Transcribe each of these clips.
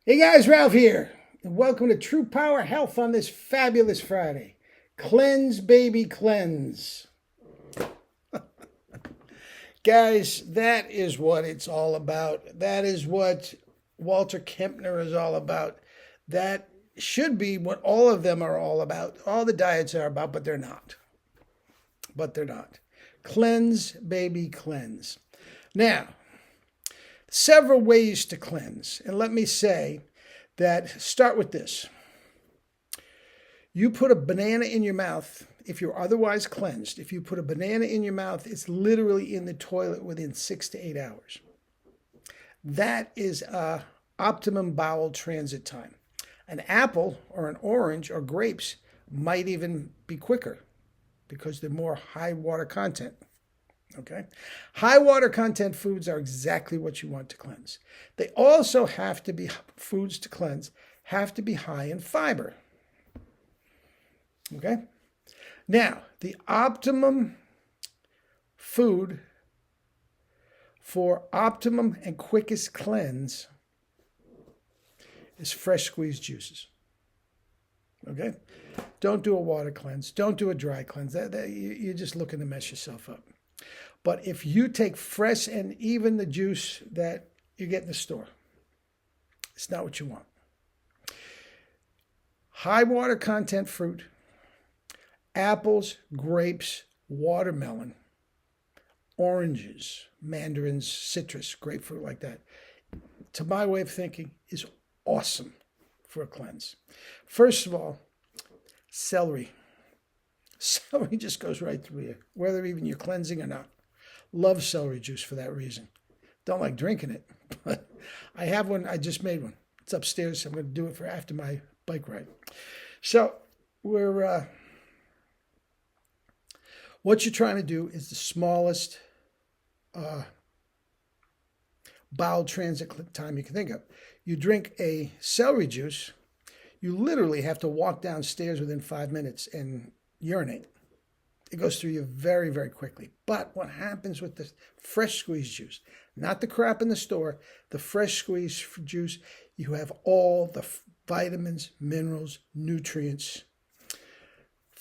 Hey guys, Ralph here, and welcome to True Power Health on this fabulous Friday. Cleanse, baby, cleanse. Guys, that is what it's all about. That is what Walter Kempner is all about. That should be what all of them are all about. All the diets are about, but they're not. But they're not. Cleanse, baby, cleanse. Now, several ways to cleanse. And let me say that start with this. You put a banana in your mouth if you're otherwise cleansed. If you put a banana in your mouth, it's literally in the toilet within 6 to 8 hours. That is optimum bowel transit time. An apple or an orange or grapes might even be quicker because they're more high water content. Okay? High water content foods are exactly what you want to cleanse. They also have to be, foods to cleanse have to be high in fiber. Okay? Now, the optimum food for optimum and quickest cleanse is fresh squeezed juices. Okay? Don't do a water cleanse. Don't do a dry cleanse. You're just looking to mess yourself up. But if you take fresh and even the juice that you get in the store, it's not what you want. High water content fruit, apples, grapes, watermelon, oranges, mandarins, citrus, grapefruit, like that, to my way of thinking, is awesome for a cleanse. First of all, celery. Celery just goes right through you, whether even you're cleansing or not. Love celery juice for that reason. Don't like drinking it, but I have one. I just made one. It's upstairs. So I'm going to do it for after my bike ride. So what you're trying to do is the smallest bowel transit time you can think of. You drink a celery juice, you literally have to walk downstairs within 5 minutes and urinate. It goes through you very, very quickly. But what happens with the fresh squeezed juice, not the crap in the store, the fresh squeezed juice, you have all the vitamins, minerals, nutrients,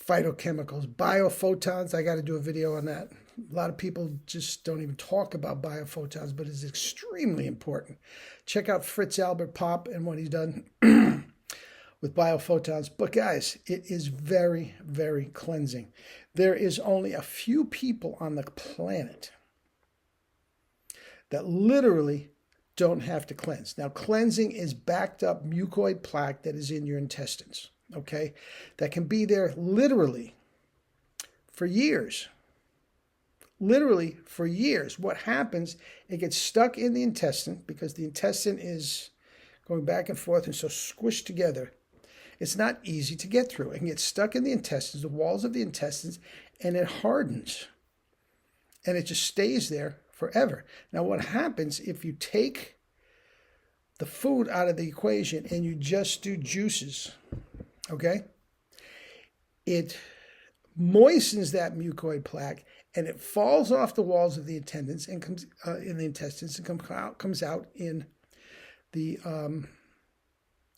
phytochemicals, biophotons. I got to do a video on that. A lot of people just don't even talk about biophotons, but it's extremely important. Check out Fritz Albert Pop and what he's done with biophotons. But guys, it is very, very cleansing. There is only a few people on the planet that literally don't have to cleanse. Now, cleansing is backed up mucoid plaque that is in your intestines, okay? That can be there literally for years. Literally for years. What happens, it gets stuck in the intestine because the intestine is going back and forth and so squished together. It's not easy to get through. It can get stuck in the intestines, the walls of the intestines, and it hardens. And it just stays there forever. Now, what happens if you take the food out of the equation and you just do juices, okay? It moistens that mucoid plaque and it falls off the walls of the intestines and comes in the intestines and comes out in the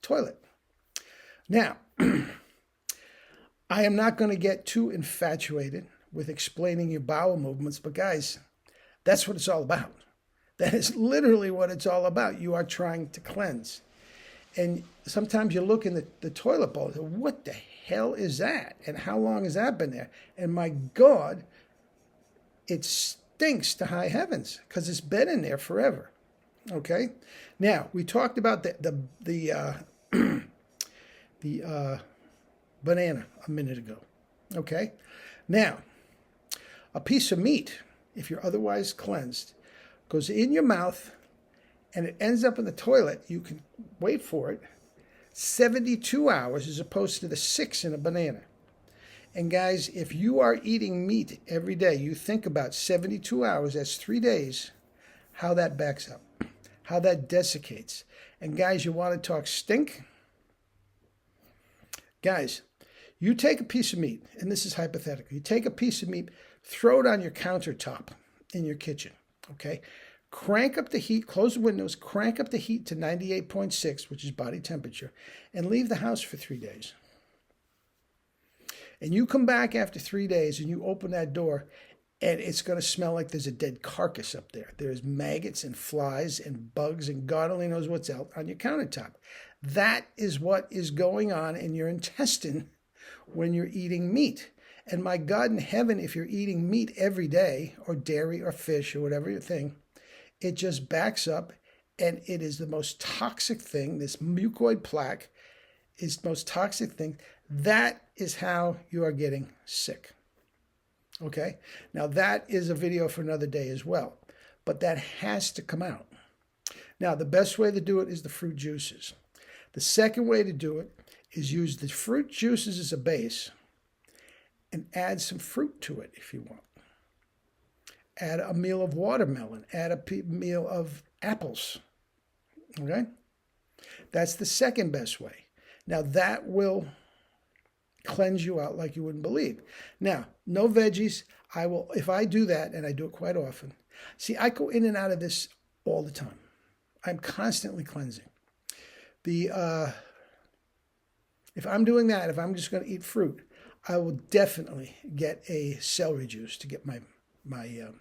toilet. Now, I am not going to get too infatuated with explaining your bowel movements, but guys, that's what it's all about. That is literally what it's all about. You are trying to cleanse. And sometimes you look in the toilet bowl and say, what the hell is that? And how long has that been there? And my God, it stinks to high heavens because it's been in there forever. Okay? Now, we talked about the banana a minute ago. Okay? Now, a piece of meat, if you're otherwise cleansed, goes in your mouth and it ends up in the toilet. You can wait for it 72 hours as opposed to the 6 in a banana. And guys, if you are eating meat every day, you think about 72 hours, that's 3 days, how that backs up, how that desiccates. And guys, you want to talk stink? Guys, you take a piece of meat, and this is hypothetical. You take a piece of meat, throw it on your countertop in your kitchen, okay? crank up the heat, close the windows, crank up the heat to 98.6, which is body temperature, and leave the house for 3 days. And you come back after 3 days and you open that door, and it's going to smell like there's a dead carcass up there. There's maggots and flies and bugs and God only knows what's out on your countertop. That is what is going on in your intestine when you're eating meat. And my God in heaven, if you're eating meat every day, or dairy or fish or whatever your thing, it just backs up, and it is the most toxic thing. This mucoid plaque is the most toxic thing. That is how you are getting sick. Okay? Now, that is a video for another day as well, but that has to come out. Now, the best way to do it is the fruit juices. The second way to do it is use the fruit juices as a base and add some fruit to it if you want. Add a meal of watermelon. Add a meal of apples. Okay? That's the second best way. Now, that will cleanse you out like you wouldn't believe. Now, no veggies. If I do that, and I do it quite often. See, I go in and out of this all the time. I'm constantly cleansing. If I'm doing that, if I'm just going to eat fruit, I will definitely get a celery juice to get my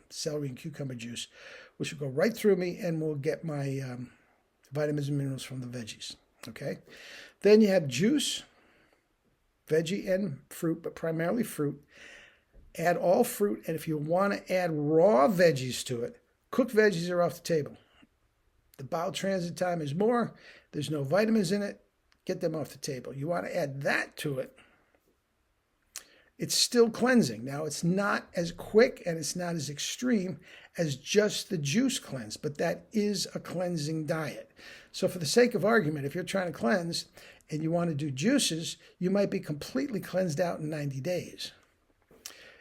celery and cucumber juice, which will go right through me and will get my vitamins and minerals from the veggies. Okay? Then you have juice, veggie and fruit, but primarily fruit. Add all fruit, and if you want to add raw veggies to it, cooked veggies are off the table. The bowel transit time is more. There's no vitamins in it. Get them off the table. You want to add that to it. It's still cleansing. Now, it's not as quick and it's not as extreme as just the juice cleanse, but that is a cleansing diet. So for the sake of argument, if you're trying to cleanse and you want to do juices, you might be completely cleansed out in 90 days.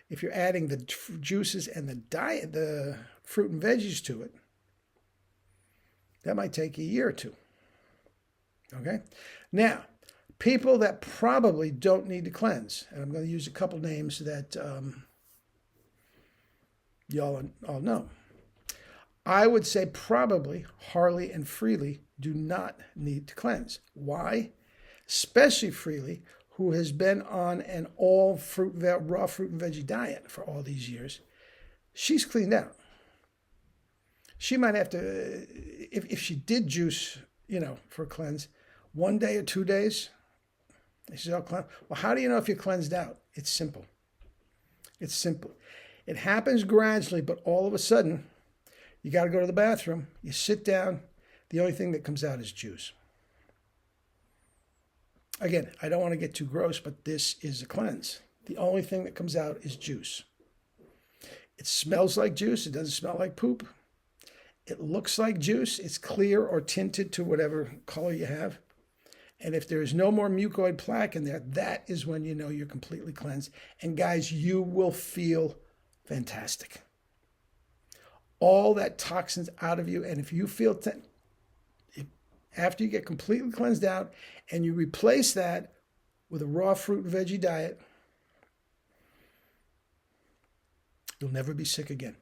If you're adding the juices and the fruit and veggies to it, that might take a year or two. Okay? Now, people that probably don't need to cleanse, and I'm going to use a couple names that y'all all know. I would say probably Harley and Freely do not need to cleanse. Why? Especially Freely, who has been on an all raw fruit and veggie diet for all these years. She's cleaned out. She might have to, if she did juice, for a cleanse, 1 day or 2 days, she's all cleansed. Well, how do you know if you're cleansed out? It's simple. It's simple. It happens gradually, but all of a sudden, you got to go to the bathroom. You sit down. The only thing that comes out is juice. Again, I don't want to get too gross, but this is a cleanse. The only thing that comes out is juice. It smells like juice. It doesn't smell like poop. It looks like juice. It's clear or tinted to whatever color you have. And if there's no more mucoid plaque in there, that is when you know you're completely cleansed. And guys, you will feel fantastic. All that toxins out of you. And if you feel, after you get completely cleansed out and you replace that with a raw fruit and veggie diet, you'll never be sick again.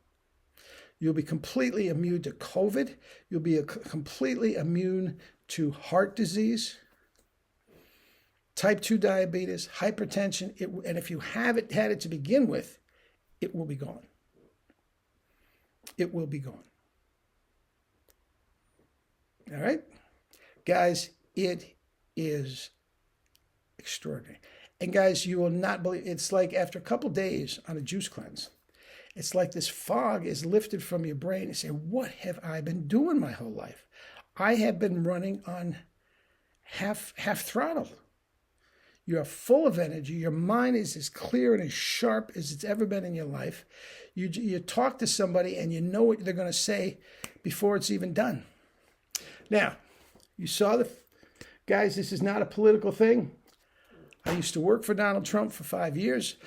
You'll be completely immune to COVID. You'll be completely immune to heart disease, type 2 diabetes, hypertension. And if you haven't had it to begin with, it will be gone. It will be gone. All right? Guys, it is extraordinary. And guys, you will not believe, it's like after a couple days on a juice cleanse, it's like this fog is lifted from your brain and say, what have I been doing my whole life? I have been running on half throttle. You are full of energy. Your mind is as clear and as sharp as it's ever been in your life. You talk to somebody and you know what they're going to say before it's even done. Now, you saw guys, this is not a political thing. I used to work for Donald Trump for 5 years.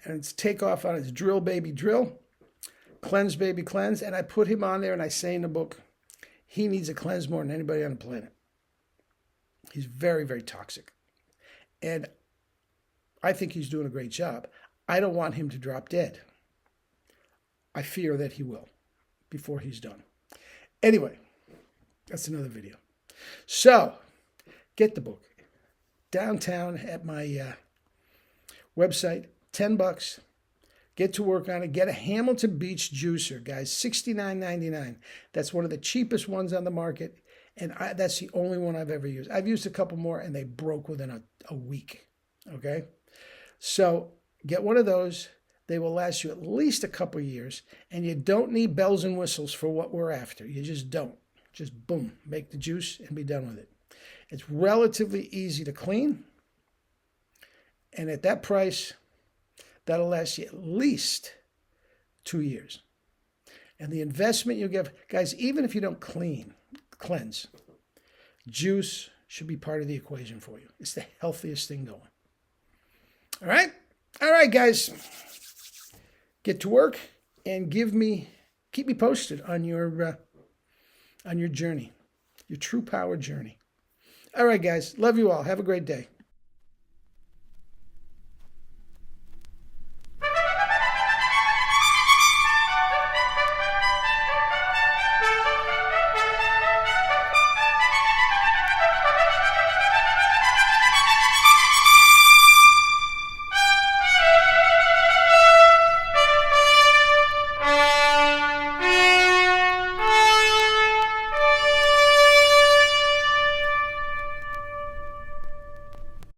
And it's take off on his drill, baby, drill. Cleanse, baby, cleanse. And I put him on there and I say in the book, he needs a cleanse more than anybody on the planet. He's very, very toxic. And I think he's doing a great job. I don't want him to drop dead. I fear that he will. before he's done. Anyway, that's another video. So, get the book. Downtown at my website, $10. Get to work on it. Get a Hamilton Beach juicer, guys, $69.99. That's one of the cheapest ones on the market, and that's the only one I've ever used. I've used a couple more, and they broke within a week, okay? So get one of those. They will last you at least a couple years, and you don't need bells and whistles for what we're after. You just don't. Just boom, make the juice and be done with it. It's relatively easy to clean, and at that price, that'll last you at least 2 years. And the investment you give, guys, even if you don't cleanse, juice should be part of the equation for you. It's the healthiest thing going. All right? All right, guys. Get to work and keep me posted on your journey, your true power journey. All right, guys. Love you all. Have a great day.